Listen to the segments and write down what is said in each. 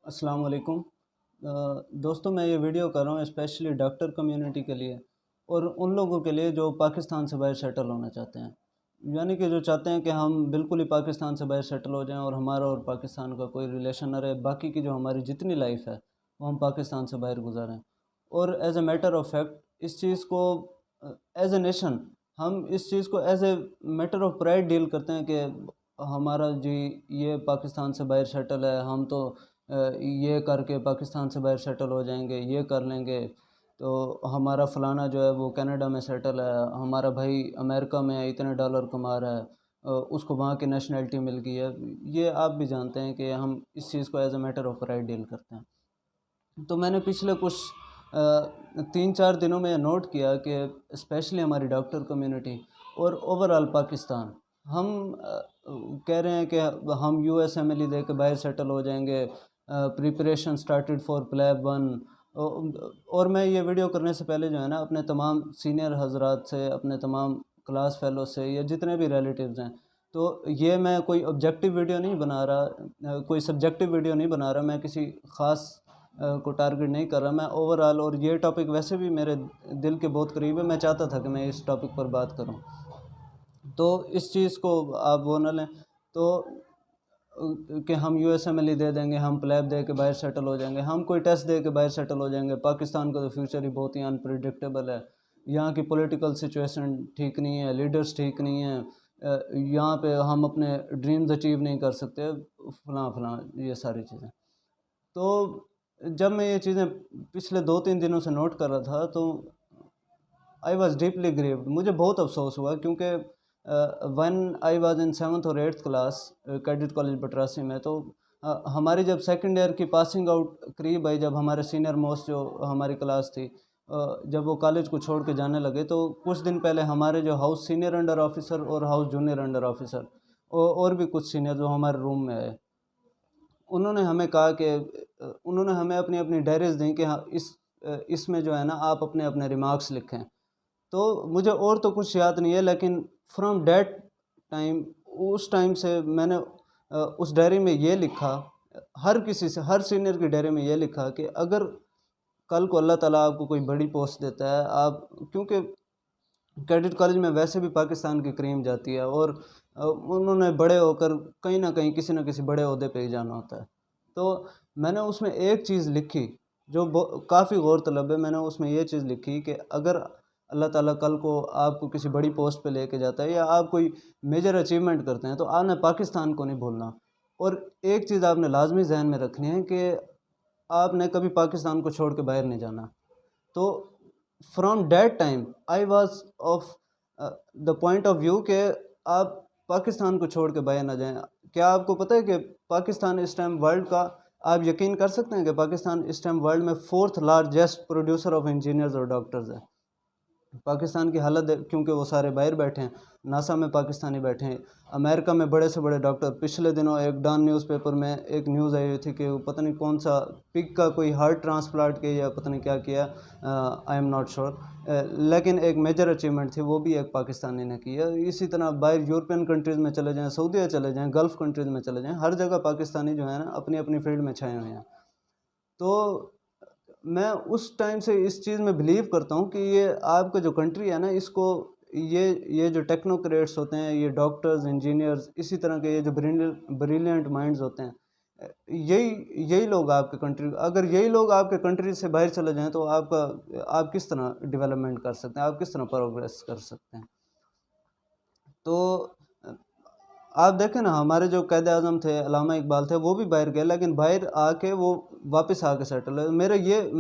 السلام علیکم دوستوں، میں یہ ویڈیو کر رہا ہوں اسپیشلی ڈاکٹر کمیونٹی کے لیے اور ان لوگوں کے لیے جو پاکستان سے باہر سیٹل ہونا چاہتے ہیں، یعنی کہ جو چاہتے ہیں کہ ہم بالکل ہی پاکستان سے باہر سیٹل ہو جائیں اور ہمارا اور پاکستان کا کوئی ریلیشن نہ رہے، باقی کی جو ہماری جتنی لائف ہے وہ ہم پاکستان سے باہر گزاریں۔ اور as a matter of fact اس چیز کو ایز اے نیشن ہم اس چیز کو as a matter of pride deal کرتے ہیں کہ ہمارا جی یہ پاکستان سے باہر سیٹل ہے، ہم تو یہ کر کے پاکستان سے باہر سیٹل ہو جائیں گے، یہ کر لیں گے، تو ہمارا فلانا جو ہے وہ کینیڈا میں سیٹل ہے، ہمارا بھائی امریکہ میں اتنے ڈالر کما رہا ہے، اس کو وہاں کی نیشنلٹی مل گئی ہے۔ یہ آپ بھی جانتے ہیں کہ ہم اس چیز کو as a matter of pride deal کرتے ہیں۔ تو میں نے پچھلے کچھ 3-4 دنوں میں یہ نوٹ کیا کہ اسپیشلی ہماری ڈاکٹر کمیونٹی اور اوورآل پاکستان، ہم کہہ رہے ہیں کہ ہم یو ایس ایملی دے کے باہر سیٹل ہو جائیں گے، پریپریشن سٹارٹڈ فار پلیب 1۔ اور میں یہ ویڈیو کرنے سے پہلے جو ہے نا اپنے تمام سینئر حضرات سے، اپنے تمام کلاس فیلو سے یا جتنے بھی ریلیٹیوز ہیں، تو یہ میں کوئی آبجیکٹیو ویڈیو نہیں بنا رہا، کوئی سبجیکٹیو ویڈیو نہیں بنا رہا، میں کسی خاص کو ٹارگٹ نہیں کر رہا، میں اوورآل، اور یہ ٹاپک ویسے بھی میرے دل کے بہت قریب ہے، میں چاہتا تھا کہ میں اس ٹاپک پر بات کروں، تو اس چیز کو آپ وہ نہ لیں تو کہ ہم یو ایس ایم ایل دے دیں گے، ہم پلیب دے کے باہر سیٹل ہو جائیں گے، ہم کوئی ٹیسٹ دے کے باہر سیٹل ہو جائیں گے۔ پاکستان کا تو فیوچر ہی بہت ہی انپریڈکٹیبل ہے، یہاں کی پولیٹیکل سچویشن ٹھیک نہیں ہے، لیڈرز ٹھیک نہیں ہیں، یہاں پہ ہم اپنے ڈریمز اچیو نہیں کر سکتے، فلاں فلاں یہ ساری چیزیں۔ تو جب میں یہ چیزیں پچھلے 2-3 دنوں سے نوٹ کر رہا تھا تو آئی واز ڈیپلی گریوڈ، مجھے بہت افسوس ہوا، کیونکہ one I was in 7th اور 8th کلاس کیڈٹ کالج بٹراسی میں، تو ہماری جب سیکنڈ ایئر کی پاسنگ آؤٹ قریب آئی، جب ہمارے سینئر موسٹ جو ہماری کلاس تھی جب وہ کالج کو چھوڑ کے جانے لگے، تو کچھ دن پہلے ہمارے جو ہاؤس سینئر انڈر آفیسر اور ہاؤس جونیئر انڈر آفیسر اور بھی کچھ سینئر جو ہمارے روم میں آئے، انہوں نے ہمیں کہا کہ انہوں نے ہمیں اپنی اپنی ڈائریز دیں کہ اس میں جو ہے نا آپ اپنے اپنے ریمارکس لکھیں۔ تو مجھے اور تو کچھ یاد نہیں ہے، لیکن فرام دیٹ ٹائم، اس ٹائم سے میں نے اس ڈائری میں یہ لکھا، ہر کسی سے، ہر سینئر کی ڈائری میں یہ لکھا کہ اگر کل کو اللہ تعالیٰ آپ کو کوئی بڑی پوسٹ دیتا ہے، آپ کیونکہ کیڈٹ کالج میں ویسے بھی پاکستان کی کریم جاتی ہے اور انہوں نے بڑے ہو کر کہیں نہ کہیں کسی نہ کسی بڑے عہدے پہ ہی جانا ہوتا ہے، تو میں نے اس میں ایک چیز لکھی جو کافی غور طلب ہے۔ میں نے اس میں یہ چیز لکھی کہ اگر اللہ تعالیٰ کل کو آپ کو کسی بڑی پوسٹ پہ لے کے جاتا ہے یا آپ کوئی میجر اچیومنٹ کرتے ہیں، تو آپ نے پاکستان کو نہیں بھولنا، اور ایک چیز آپ نے لازمی ذہن میں رکھنی ہے کہ آپ نے کبھی پاکستان کو چھوڑ کے باہر نہیں جانا۔ تو from that time I was of the point of view کہ آپ پاکستان کو چھوڑ کے باہر نہ جائیں۔ کیا آپ کو پتہ ہے کہ پاکستان اس ٹائم ورلڈ کا، آپ یقین کر سکتے ہیں کہ پاکستان اس ٹائم ورلڈ میں 4th largest producer of engineers اور ڈاکٹرز ہے۔ پاکستان کی حالت کیونکہ وہ سارے باہر بیٹھے ہیں، ناسا میں پاکستانی بیٹھے ہیں، امریکہ میں بڑے سے بڑے ڈاکٹر، پچھلے دنوں ایک ڈان نیوز پیپر میں ایک نیوز آئی ہوئی تھی کہ پتہ نہیں کون سا پگ کا کوئی ہارٹ ٹرانسپلانٹ کیا یا پتہ نہیں کیا کیا، آئی ایم ناٹ شور، لیکن ایک میجر اچیومنٹ تھی، وہ بھی ایک پاکستانی نے کی ہے۔ اسی طرح باہر یورپین کنٹریز میں چلے جائیں، سعودیہ چلے جائیں، گلف کنٹریز میں چلے جائیں، ہر جگہ پاکستانی جو ہے نا اپنی اپنی فیلڈ میں چھائے ہوئے ہیں۔ تو میں اس ٹائم سے اس چیز میں بلیو کرتا ہوں کہ یہ آپ کا جو کنٹری ہے نا، اس کو یہ جو ٹیکنوکریٹس ہوتے ہیں، یہ ڈاکٹرز، انجینئرز، اسی طرح کے یہ جو بریلینٹ مائنڈز ہوتے ہیں، یہی لوگ آپ کے کنٹری، اگر یہی لوگ آپ کے کنٹری سے باہر چلے جائیں تو آپ کس طرح ڈیولپمنٹ کر سکتے ہیں، آپ کس طرح پروگریس کر سکتے ہیں۔ تو آپ دیکھیں نا، ہمارے جو قائد اعظم تھے، علامہ اقبال تھے، وہ بھی باہر گئے، لیکن باہر آ کے وہ واپس آ کے سیٹل ہے۔ میں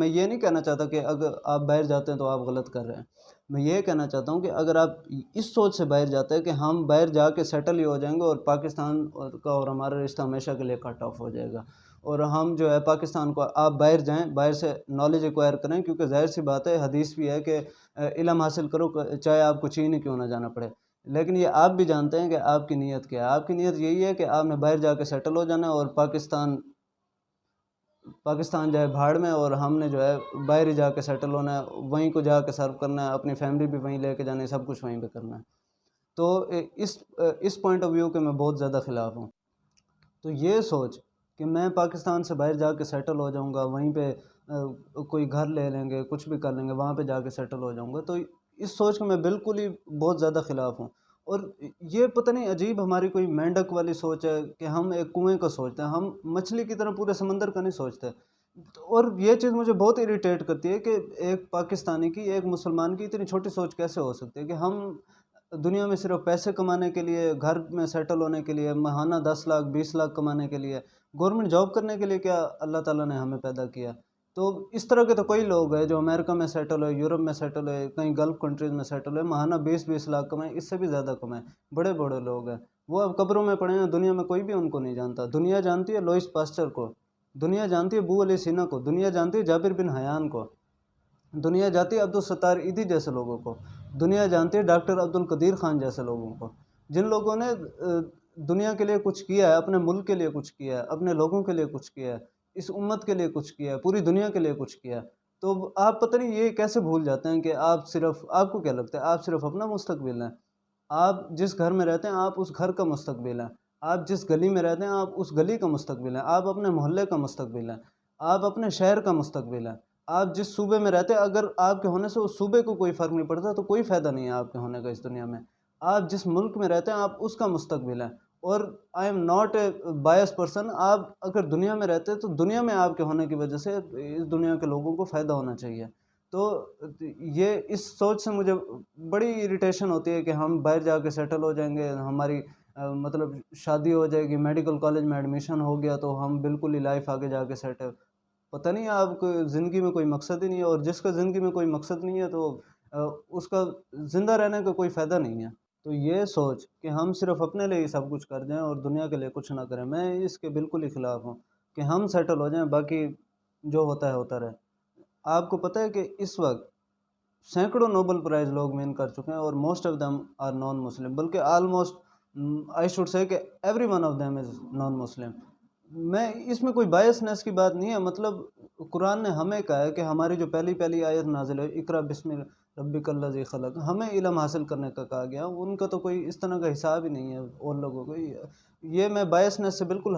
یہ نہیں کہنا چاہتا کہ اگر آپ باہر جاتے ہیں تو آپ غلط کر رہے ہیں، میں یہ کہنا چاہتا ہوں کہ اگر آپ اس سوچ سے باہر جاتے ہیں کہ ہم باہر جا کے سیٹل ہی ہو جائیں گے اور پاکستان کا اور ہمارا رشتہ ہمیشہ کے لیے کٹ آف ہو جائے گا، اور ہم جو ہے پاکستان کو، آپ باہر جائیں، باہر سے نالج ایکوائر کریں، کیونکہ ظاہر سی بات ہے، حدیث بھی ہے کہ علم حاصل کرو چاہے آپ کو چین ہی کیوں نہ جانا پڑے، لیکن یہ آپ بھی جانتے ہیں کہ آپ کی نیت کیا ہے۔ آپ کی نیت یہی ہے کہ آپ نے باہر جا کے سیٹل ہو جانا ہے اور پاکستان جائے بھاڑ میں، اور ہم نے جو ہے باہر ہی جا کے سیٹل ہونا ہے، وہیں کو جا کے سرو کرنا ہے، اپنی فیملی بھی وہیں لے کے جانا ہے، سب کچھ وہیں پہ کرنا ہے۔ تو اس پوائنٹ آف ویو کے میں بہت زیادہ خلاف ہوں۔ تو یہ سوچ کہ میں پاکستان سے باہر جا کے سیٹل ہو جاؤں گا، وہیں پہ کوئی گھر لے لیں گے، کچھ بھی کر لیں گے، وہاں پہ جا کے سیٹل ہو جاؤں گا. تو اس سوچ کے میں بالکل ہی بہت زیادہ خلاف ہوں. اور یہ پتہ نہیں عجیب ہماری کوئی مینڈک والی سوچ ہے کہ ہم ایک کنویں کا سوچتے ہیں، ہم مچھلی کی طرح پورے سمندر کا نہیں سوچتے. اور یہ چیز مجھے بہت اریٹیٹ کرتی ہے کہ ایک پاکستانی کی، ایک مسلمان کی اتنی چھوٹی سوچ کیسے ہو سکتی ہے کہ ہم دنیا میں صرف پیسے کمانے کے لیے، گھر میں سیٹل ہونے کے لیے، ماہانہ 10 لاکھ 20 لاکھ کمانے کے لیے، گورنمنٹ جاب کرنے کے لیے کیا اللہ تعالیٰ نے ہمیں پیدا کیا. تو اس طرح کے تو کوئی لوگ ہیں جو امریکہ میں سیٹل ہوئے، یورپ میں سیٹل ہوئے، کہیں گلف کنٹریز میں سیٹل ہوئے، ماہانہ 20 لاکھ کمائیں، اس سے بھی زیادہ کمائیں. بڑے بڑے لوگ ہیں، وہ اب قبروں میں پڑے ہیں، دنیا میں کوئی بھی ان کو نہیں جانتا. دنیا جانتی ہے لوئس پاسچر کو، دنیا جانتی ہے ابو علی سینا کو، دنیا جانتی ہے جابر بن حیان کو، دنیا جانتی ہے عبدالستار ایدھی جیسے لوگوں کو، دنیا جانتی ہے ڈاکٹر عبدالقدیر خان جیسے لوگوں کو، جن لوگوں نے دنیا کے لیے کچھ کیا ہے، اپنے ملک کے لیے کچھ کیا ہے، اپنے لوگوں کے لیے کچھ کیا ہے، اس امت کے لیے کچھ کیا ہے، پوری دنیا کے لیے کچھ کیا ہے. تو آپ پتہ نہیں یہ کیسے بھول جاتے ہیں کہ آپ صرف، آپ کو کیا لگتا ہے آپ صرف اپنا مستقبل ہیں. آپ جس گھر میں رہتے ہیں آپ اس گھر کا مستقبل ہیں، آپ جس گلی میں رہتے ہیں آپ اس گلی کا مستقبل ہیں، آپ اپنے محلے کا مستقبل ہیں، آپ اپنے شہر کا مستقبل ہیں. آپ جس صوبے میں رہتے ہیں اگر آپ کے ہونے سے اس صوبے کو کوئی فرق نہیں پڑتا تو کوئی فائدہ نہیں ہے آپ کے ہونے کا اس دنیا میں. آپ جس ملک میں رہتے ہیں آپ اس کا مستقبل ہیں. اور I am not a bias person, آپ اگر دنیا میں رہتے ہیں تو دنیا میں آپ کے ہونے کی وجہ سے اس دنیا کے لوگوں کو فائدہ ہونا چاہیے. تو یہ اس سوچ سے مجھے بڑی اریٹیشن ہوتی ہے کہ ہم باہر جا کے سیٹل ہو جائیں گے، ہماری مطلب شادی ہو جائے گی، میڈیکل کالج میں ایڈمیشن ہو گیا تو ہم بالکل ہی لائف آگے جا کے سیٹل. پتہ نہیں آپ کو زندگی میں کوئی مقصد ہی نہیں ہے، اور جس کا زندگی میں کوئی مقصد نہیں ہے تو اس کا زندہ رہنے کا کوئی فائدہ نہیں ہے. تو یہ سوچ کہ ہم صرف اپنے لیے ہی سب کچھ کر جائیں اور دنیا کے لیے کچھ نہ کریں، میں اس کے بالکل ہی خلاف ہوں کہ ہم سیٹل ہو جائیں، باقی جو ہوتا ہے ہوتا رہے. آپ کو پتہ ہے کہ اس وقت سینکڑوں نوبل پرائز لوگ ون کر چکے ہیں اور most of them are non Muslim, بلکہ آلموسٹ آئی شوڈ سے کہ every one of them is non Muslim. میں اس میں کوئی بائسنس کی بات نہیں ہے، مطلب قرآن نے ہمیں کہا ہے کہ ہماری جو پہلی آیت نازل ہے اقرا بسم ربک الذی خلق، ہمیں علم حاصل کرنے کا کہا گیا. ان کا تو کوئی اس طرح کا حساب ہی نہیں ہے اور لوگوں کو. یہ میں بائسنس سے بالکل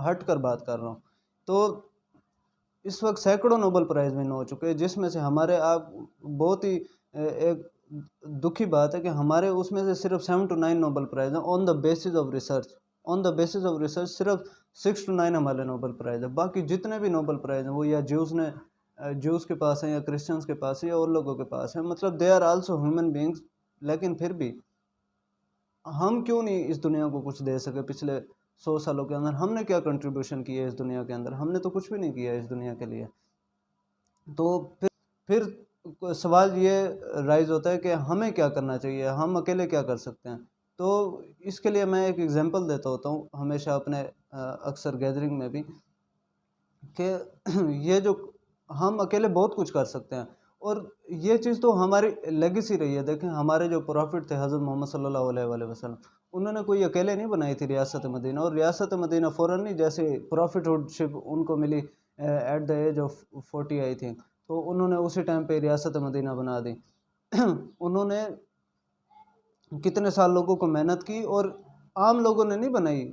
ہٹ کر بات کر رہا ہوں. تو اس وقت سینکڑوں نوبل پرائز ون ہو چکے ہیں، جس میں سے ہمارے آپ بہت ہی ایک دکھی بات ہے کہ ہمارے اس میں سے صرف 7 to 9 نوبل پرائز ہیں on the basis of research. On the basis of research صرف 6 to 9 ہمارے نوبل پرائز ہیں. باقی جتنے بھی نوبل پرائز ہیں وہ یا جیوز کے پاس ہیں، یا کرسچنس کے پاس ہیں، یا اور لوگوں کے پاس ہیں. مطلب they are also human beings. لیکن پھر بھی ہم کیوں نہیں اس دنیا کو کچھ دے سکے؟ پچھلے 100 سالوں کے اندر ہم نے کیا کنٹریبیوشن کی ہے اس دنیا کے اندر؟ ہم نے تو کچھ بھی نہیں کیا ہے اس دنیا کے لیے. تو پھر سوال یہ رائز ہوتا ہے کہ ہمیں کیا کرنا چاہیے، ہم اکیلے کیا کر سکتے ہیں؟ تو اس کے لیے میں ایک ایگزامپل دیتا ہوتا ہوں ہمیشہ اپنے اکثر گیدرنگ میں بھی، کہ یہ جو ہم اکیلے بہت کچھ کر سکتے ہیں. اور یہ چیز تو ہماری لیگیسی رہی ہے. دیکھیں ہمارے جو پروفٹ تھے حضرت محمد صلی اللہ علیہ وآلہ وسلم، انہوں نے کوئی اکیلے نہیں بنائی تھی ریاست مدینہ. اور ریاست مدینہ فوراً نہیں، جیسے پروفٹ ہوڈ شپ ان کو ملی at the age of 40 I think, تو انہوں نے اسی ٹائم پہ ریاست مدینہ بنا دی. انہوں نے کتنے سال لوگوں کو محنت کی، اور عام لوگوں نے نہیں بنائی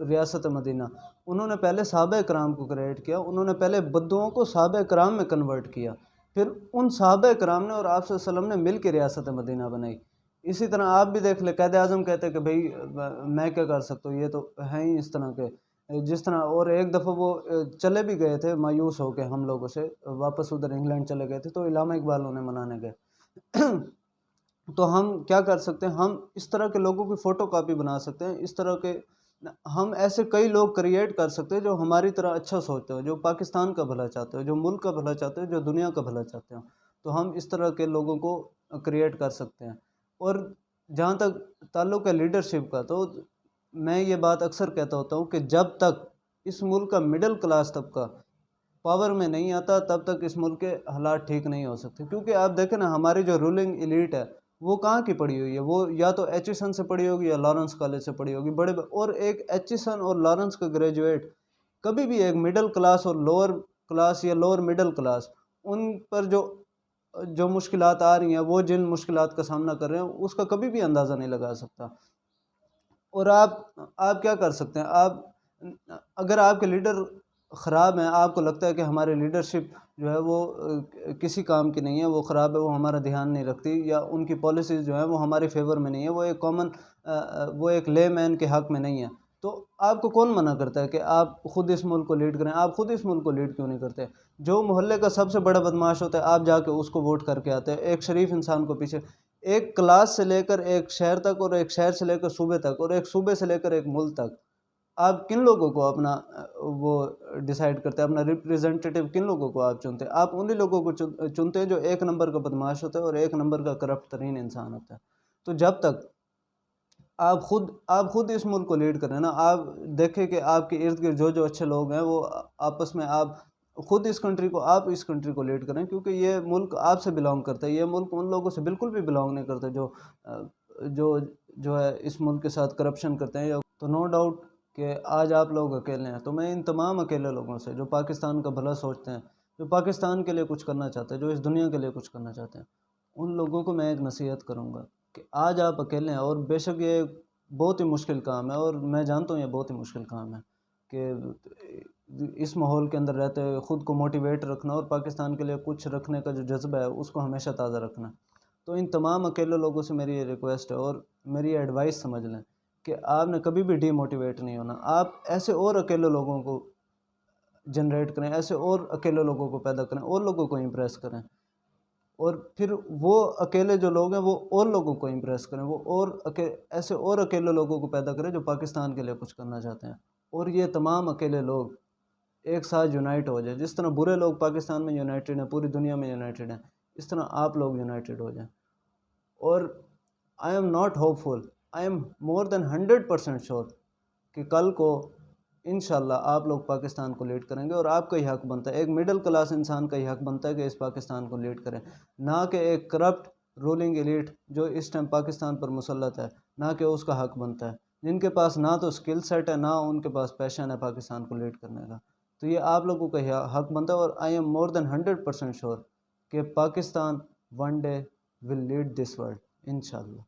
ریاست مدینہ. انہوں نے پہلے صحابہ کرام کو کریٹ کیا، انہوں نے پہلے بدوؤں کو صحابہ کرام میں کنورٹ کیا، پھر ان صحابہ کرام نے اور آپ صلی اللہ علیہ وسلم نے مل کے ریاست مدینہ بنائی. اسی طرح آپ بھی دیکھ لیں، قائد اعظم کہتے ہیں کہ بھئی میں کیا کر سکتا ہوں، یہ تو ہیں ہی اس طرح کے، جس طرح. اور ایک دفعہ وہ چلے بھی گئے تھے مایوس ہو کے ہم لوگوں سے، واپس ادھر انگلینڈ چلے گئے تھے، تو علامہ اقبال انہیں منانے گئے. تو ہم کیا کر سکتے ہیں؟ ہم اس طرح کے لوگوں کی فوٹو کاپی بنا سکتے ہیں. اس طرح کے ہم ایسے کئی لوگ کریٹ کر سکتے ہیں جو ہماری طرح اچھا سوچتے ہو، جو پاکستان کا بھلا چاہتے ہو، جو ملک کا بھلا چاہتے ہو، جو دنیا کا بھلا چاہتے ہو. تو ہم اس طرح کے لوگوں کو کریٹ کر سکتے ہیں. اور جہاں تک تعلق ہے لیڈرشپ کا، تو میں یہ بات اکثر کہتا ہوتا ہوں کہ جب تک اس ملک کا مڈل کلاس طبقہ پاور میں نہیں آتا تب تک اس ملک کے حالات ٹھیک نہیں ہو سکتے. کیونکہ آپ دیکھیں نا، ہماری جو رولنگ ایلیٹ ہے وہ کہاں کی پڑھی ہوئی ہے؟ وہ یا تو ایچیسن سے پڑھی ہوگی یا لارنس کالج سے پڑھی ہوگی. اور ایک ایچیسن اور لارنس کا گریجویٹ کبھی بھی ایک مڈل کلاس اور لوور کلاس یا لوور مڈل کلاس، ان پر جو مشکلات آ رہی ہیں، وہ جن مشکلات کا سامنا کر رہے ہیں، اس کا کبھی بھی اندازہ نہیں لگا سکتا. اور آپ کیا کر سکتے ہیں؟ آپ اگر آپ کے لیڈر خراب ہیں، آپ کو لگتا ہے کہ ہماری لیڈرشپ جو ہے وہ کسی کام کی نہیں ہے، وہ خراب ہے، وہ ہمارا دھیان نہیں رکھتی، یا ان کی پالیسیز جو ہیں وہ ہمارے فیور میں نہیں ہے، وہ ایک لے مین کے حق میں نہیں ہے، تو آپ کو کون منع کرتا ہے کہ آپ خود اس ملک کو لیڈ کریں؟ آپ خود اس ملک کو لیڈ کیوں نہیں کرتے؟ جو محلے کا سب سے بڑا بدماش ہوتا ہے، آپ جا کے اس کو ووٹ کر کے آتے ہیں، ایک شریف انسان کو پیچھے، ایک کلاس سے لے کر ایک شہر تک، اور ایک شہر سے لے کر صوبے تک، اور ایک صوبے سے لے کر ایک ملک تک، آپ کن لوگوں کو اپنا وہ ڈیسائیڈ کرتے ہیں، اپنا ریپریزنٹیٹیو کن لوگوں کو آپ چنتے ہیں؟ آپ انہی لوگوں کو چنتے ہیں جو ایک نمبر کا بدماش ہوتا ہے اور ایک نمبر کا کرپٹ ترین انسان ہوتا ہے۔ تو جب تک آپ خود اس ملک کو لیڈ کریں نا، آپ دیکھیں کہ آپ کے ارد گرد جو اچھے لوگ ہیں وہ آپس میں، آپ خود اس کنٹری کو لیڈ کریں، کیونکہ یہ ملک آپ سے بلانگ کرتا ہے، یہ ملک ان لوگوں سے بالکل بھی بلانگ نہیں کرتا جو جو ہے اس ملک کے ساتھ کرپشن کرتے ہیں۔ تو نو ڈاؤٹ کہ آج آپ لوگ اکیلے ہیں، تو میں ان تمام اکیلے لوگوں سے جو پاکستان کا بھلا سوچتے ہیں، جو پاکستان کے لیے کچھ کرنا چاہتے ہیں، جو اس دنیا کے لیے کچھ کرنا چاہتے ہیں، ان لوگوں کو میں ایک نصیحت کروں گا کہ آج آپ اکیلے ہیں، اور بے شک یہ بہت ہی مشکل کام ہے، اور میں جانتا ہوں یہ بہت ہی مشکل کام ہے کہ اس ماحول کے اندر رہتے ہوئے خود کو موٹیویٹ رکھنا، اور پاکستان کے لیے کچھ رکھنے کا جو جذبہ ہے اس کو ہمیشہ تازہ رکھنا۔ تو ان تمام اکیلے لوگوں سے میری یہ ریکویسٹ ہے، اور میری ایڈوائس سمجھ لیں کہ آپ نے کبھی بھی ڈی موٹیویٹ نہیں ہونا، آپ ایسے اور اکیلے لوگوں کو جنریٹ کریں، ایسے اور اکیلے لوگوں کو پیدا کریں، اور لوگوں کو امپریس کریں، اور پھر وہ اکیلے جو لوگ ہیں وہ اور لوگوں کو امپریس کریں، وہ ایسے اور اکیلے لوگوں کو پیدا کریں جو پاکستان کے لیے کچھ کرنا چاہتے ہیں، اور یہ تمام اکیلے لوگ ایک ساتھ یونائٹ ہو جائیں، جس طرح برے لوگ پاکستان میں یونائٹڈ ہیں، پوری دنیا میں یونائٹڈ ہیں، اس طرح آپ لوگ یونائٹڈ ہو جائیں۔ اور I am not hopeful, I am more than 100% sure کہ کل کو انشاءاللہ آپ لوگ پاکستان کو لیڈ کریں گے، اور آپ کا ہی حق بنتا ہے، ایک مڈل کلاس انسان کا ہی حق بنتا ہے کہ اس پاکستان کو لیڈ کریں، نہ کہ ایک کرپٹ رولنگ ایلیٹ جو اس ٹائم پاکستان پر مسلط ہے، نہ کہ اس کا حق بنتا ہے، جن کے پاس نہ تو سکل سیٹ ہے، نہ ان کے پاس پیشن ہے پاکستان کو لیڈ کرنے کا۔ تو یہ آپ لوگوں کا حق بنتا ہے، اور I am more than 100% sure کہ Pakistan one day will lead this world انشاءاللہ۔